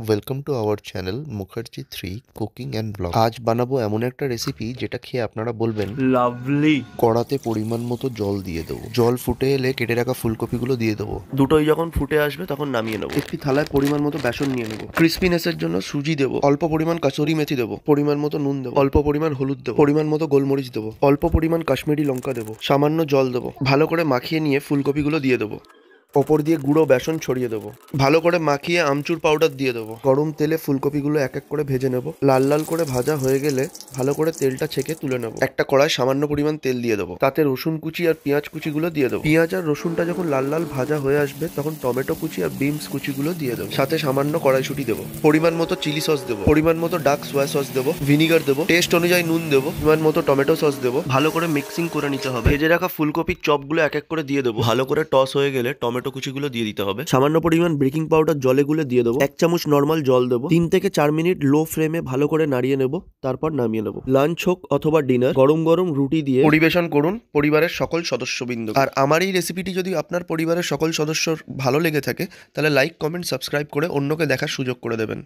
Welcome to our channel Mukherjee 3 cooking and blog. আজ বানাবো এমন একটা রেসিপি যেটা খেয়ে আপনারা বলবেন লাভলি। কড়াতে পরিমাণ মতো জল দিয়ে দেবো। জল ফুটে এলে কেটে রাখা ফুলকপিগুলো দিয়ে দেবো। দুটোই যখন ফুটে আসবে তখন নামিয়ে নেবো। একটি থালায় পরিমাণ মতো বেসন নিয়ে নেবো। ক্রিস্পিনেসের জন্য সুজি দেবো, অল্প পরিমাণ কাসুরি মেথি দেবো, পরিমাণ মতো নুন দেবো, অল্প পরিমাণ হলুদ দেবো, পরিমাণ মতো গোলমরিচ দেবো, অল্প পরিমাণ কাশ্মীরি লঙ্কা দেবো, সামান্য জল দেবো। ভালো করে মাখিয়ে নিয়ে ফুলকপিগুলো দিয়ে দেবো। ওপর দিয়ে গুঁড়ো বেসন ছড়িয়ে দেবো। ভালো করে মাখিয়ে আমচুর পাউডার দিয়ে দেবো। গরম তেলে ফুলকপিগুলো এক এক করে ভেজে নেবো। লাল লাল করে ভাজা হয়ে গেলে ভালো করে তেলটা ছেঁকে তুলে নেবো। একটা কড়ায় সামান্য পরিমাণ তেল দিয়ে দেবো। তাতে রসুন কুচি আর পেঁয়াজ কুচিগুলো দিয়ে দেবো। পেঁয়াজ আর রসুনটা যখন লাল লাল ভাজা হয়ে আসবে তখন টমেটো কুচি আর বিনস কুচিগুলো দিয়ে দেবো। সাথে সামান্য কড়াইশুঁটি দেবো। পরিমাণ মতো চিলি সস দেবো, পরিমাণ মতো ডার্ক সোয়া সস দেবো, ভিনিগার দেবো, টেস্ট অনুযায়ী নুন দেবো, পরিমাণ মতো টমেটো সস দেবো। ভালো করে মিক্সিং করে নিতে হবে। ভেজে রাখা ফুলকপির চপগুলো এক এক করে দিয়ে দেবো। ভালো করে টস হয়ে গেলে টমেটো কুচিগুলো দিয়ে দিতে হবে। সামান্য পরিমাণ বেকিং পাউডার জলে গুলে দিয়ে দেবো। 1 চামচ নর্মাল জল দেবো। 3 থেকে 4 মিনিট লো ফ্লেমে ভালো করে নাড়িয়ে নেবো। তারপর নামিয়ে নেবো। লাঞ্চ হোক অথবা ডিনার, গরম গরম রুটি দিয়ে পরিবেশন করুন পরিবারের সকল সদস্যবৃন্দ। আর আমার এই রেসিপিটি যদি আপনার পরিবারের সকল সদস্যর ভালো লেগে থাকে তাহলে লাইক, কমেন্ট, সাবস্ক্রাইব করে অন্যকে দেখার সুযোগ করে দেবেন।